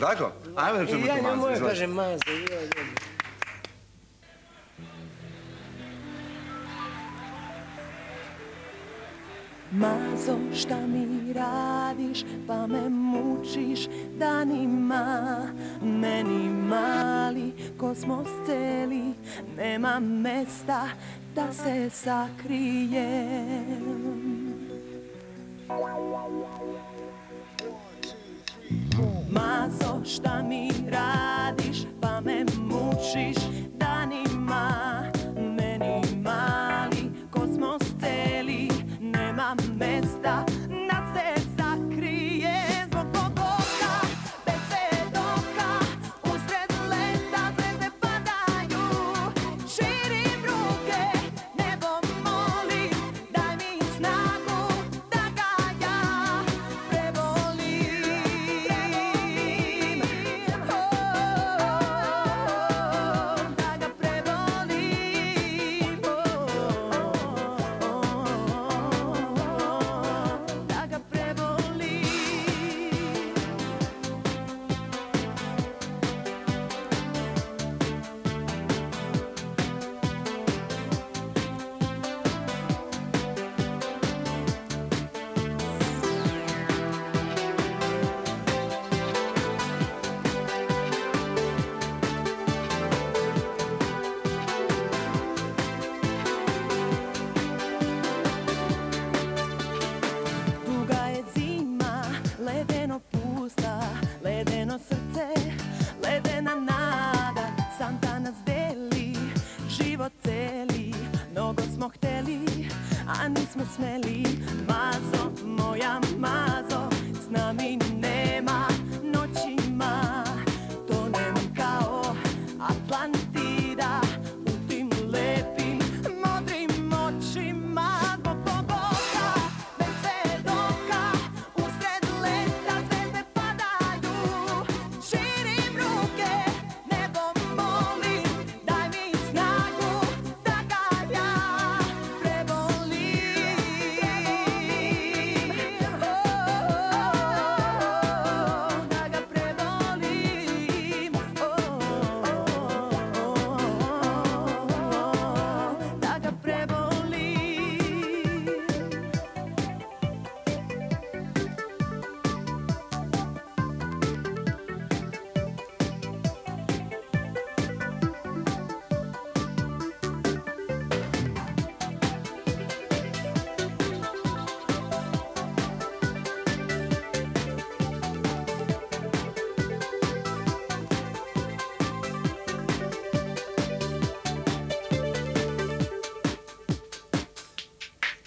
Tako? Ajmo da čujemo tu Mazu. Ja njemu kažem Maza. Mazo, šta mi radiš, pa me mučiš danima. Meni mali kosmos celi, nema mesta da se sakrijem. Mazo, šta mi radiš, pa me mučiš danima. Meni mali kosmos celi, nema mesta da se sakrije. Zbog tvog oka, bez svedoka, usred leta zvezde padaju. Širim ruke, nebo molim, daj mi snagu da ga ja prevolim. Da ga prevolim. Da ga prevolim. Duga je zima, ledeno pusta, ledeno srce, ledena nada. Santa nas deli, život celi, mnogo smo hteli, a nismo smeli. Mazo, moja Mazo, s nami nema noćima. Tonem kao Atlantida u tim lepim, modrim očima. Zbog tvog oka, bez svedoka, usred leta zvezde padaju. Širim ruke, nebo molim, daj mi snagu da ga ja prevolim. Da ga prevolim. Da ga prevolim.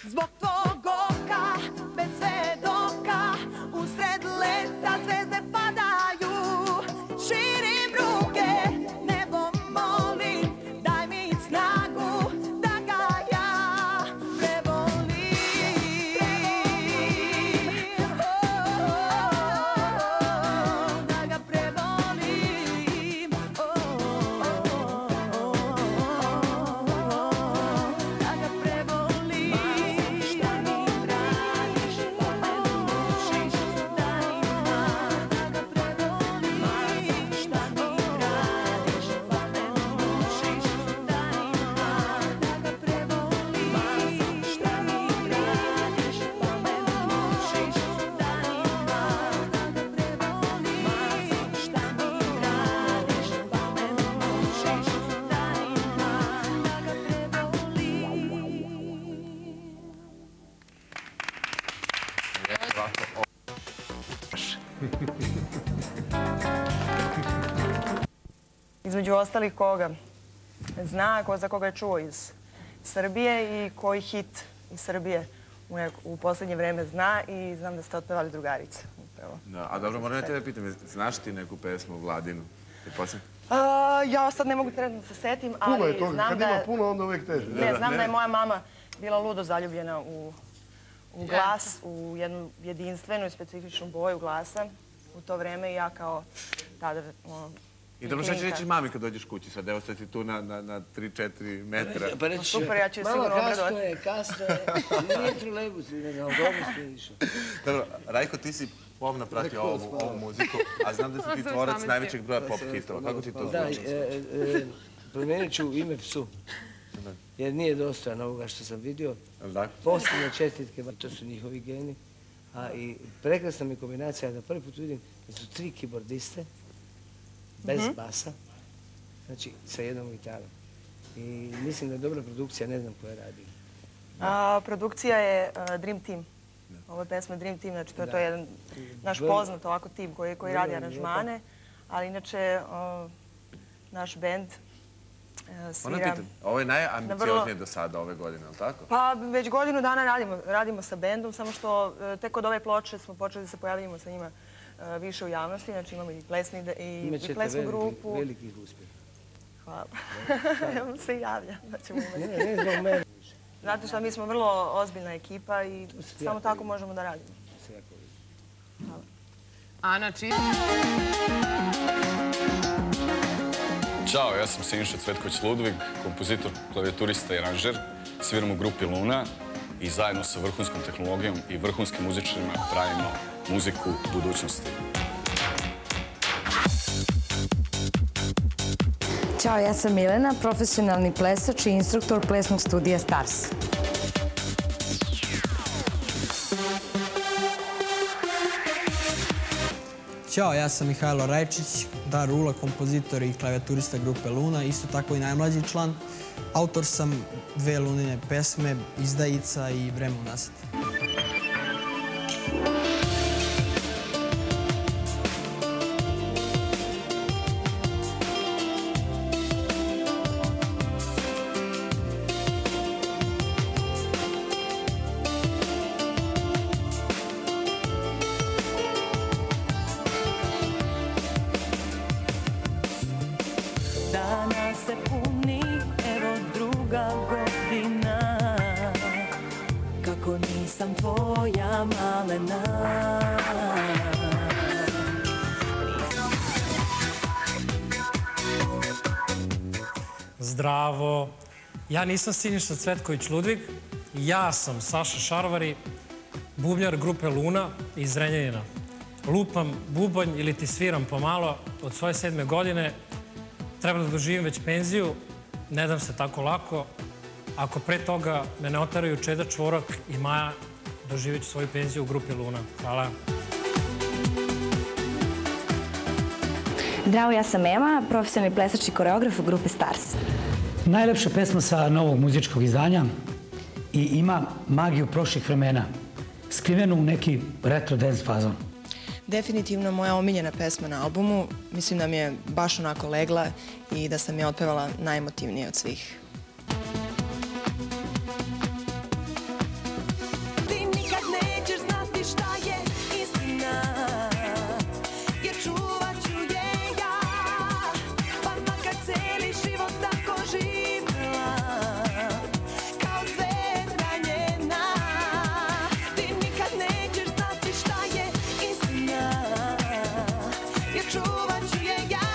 Zbog tvog oka, bez svedoka, usred leta zvezde padaju. Širim ruke, nebo molim, daj mi snagu da ga ja prevolim. Da ga prevolim. Da ga prevolim. Šta mi radiš, pa me mučiš danima. Da ga prevolim. Šta mi radiš, pa me mučiš danima. Da ga prevolim. Šta mi radiš, pa me mučiš danima. Da ga prevolim. Šta mi radiš, pa me mučiš danima. Da ga Između ostalih koga zna, ko za koga je čuo iz Srbije i koji hit iz Srbije u poslednje vreme zna i znam da ste otpevali Drugarice. Da, a dobro, moram ja te da pitam, znaš ti neku pesmu Vladinu? Ja sad ne mogu trenutno da se setim, Puno je ali toga, znam kad da ima je... puno onda uvijek teže. Ne, znam da je moja mama bila ludo zaljubljena u glas, u jednu jedinstvenu i specifičnu boju glasa u to vreme i ja kao tada... I dobro, šta će reći mami kad dođeš kući sad? Evo sad si tu na 3-4 metra. Pa reći, super, ja ću je sigurno obradovati. Kasno je, nije trolejbus, dobro ste išao. Dobro, Rajko, ti si pomno prati ovu muziku, a znam da si ti tvorac najvećeg broja pop hitova. Kako ti to zvuči? Promijenit ću ime psu, jer nije dostojan ovoga što sam vidio. Posljednje čestitke, to su njihovi geni. A i prekrasna mi kombinacija da prvi put vidim da su 3 keyboardiste, bez basa, znači sa jednom gitarom. I mislim da je dobra produkcija, ne znam ko je radi. Produkcija je Dream Team. Ovo je pesma Dream Team, znači to je jedan naš poznat ovako tim koji radi aranžmane, ali inače naš bend svira... Ovo je najambicioznije do sada ove godine, ali tako? Pa već godinu dana radimo sa bendom, samo što tek od ove ploče smo počeli da se pojavljamo sa njima više u javnosti, znači imamo i plesnu grupu. Imaćete velikih uspjeha. Hvala. Evo se javlja da ćemo imati. Znate što, mi smo vrlo ozbiljna ekipa i samo tako možemo da radimo. Hvala. Ana, čini? Ćao, ja sam Siniša Cvetković-Ludvig, kompozitor, klavijaturista i aranžer. Sviram u grupi Luna i zajedno sa vrhunskom tehnologijom i vrhunskim muzičarima pravimo muziku budućnosti. Ćao, ja sam Milena, profesionalni plesač i instruktor plesnog studija Stars. Ćao, ja sam Mihajlo Rajčić, Darula, kompozitor i klavijaturista grupe Luna, isto tako i najmlađi član. Autor sam 2 Lunine pesme, Izdajica i Vreme unazad. Dana se puni, evo druga godina, kako nisam tvoja malena. Zdravo, ja nisam Siniša Cvetković-Ludvig, ja sam Saša Šarvari, bubnjar grupe Luna iz Zrenjanina. Lupam bubanj ili ti sviram pomalo od svoje 7. godine. Treba da doživim već penziju, ne dam se tako lako. Ako pre toga me ne otaraju Čeda Čvorak i Maja, doživjet ću svoju penziju u grupi Luna. Hvala. Zdravo, ja sam Ema, profesionalni plesač i koreograf u grupi Stars. Najlepša pesma sa novog muzičkog izdanja i ima magiju prošlih vremena, skrivenu u neki retro dance fazon. Definitivno moja omiljena pesma na albumu. Mislim da mi je baš onako legla i da sam je otpevala najemotivnije od svih. Ti nikad nećeš znati šta je istina, jer čuvat ću je ja, pa makar cijeli život tako živela, kao zver ranjena. Ti nikad nećeš znati šta je istina, jer čuvat ću je ja,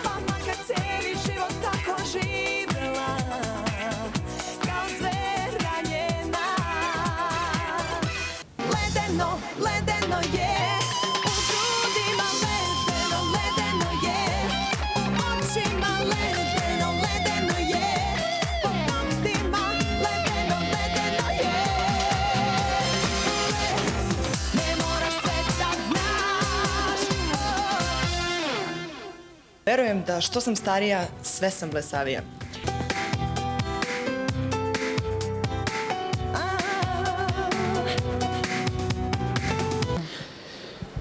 pa makar cijeli život tako živela, kao zver ranjena. Ledeno, ledeno je, u grudima ledeno, ledeno je, u očima ledeno, ledeno je, po noktima ledeno, ledeno je. Ne moraš sve da znaš. Verujem da što sam starija, sve sam blesavija.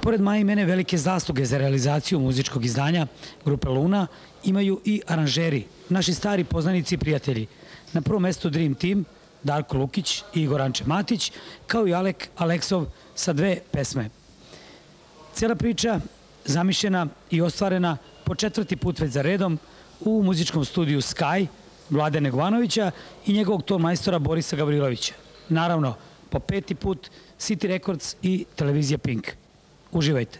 Pored Maje i mene velike zasluge za realizaciju muzičkog izdanja grupe Luna imaju i aranžeri, naši stari poznanici i prijatelji. Na prvom mestu Dream Team, Darko Lukić i Igor Anče Matić, kao i Alek Aleksov sa 2 pesme. Cijela priča zamišljena i ostvarena po 4. put već za redom u muzičkom studiju Sky Vlade Negovanovića i njegovog ton majstora Borisa Gavrilovića. Naravno, po 5. put City Records i televizija Pink. Uživajte.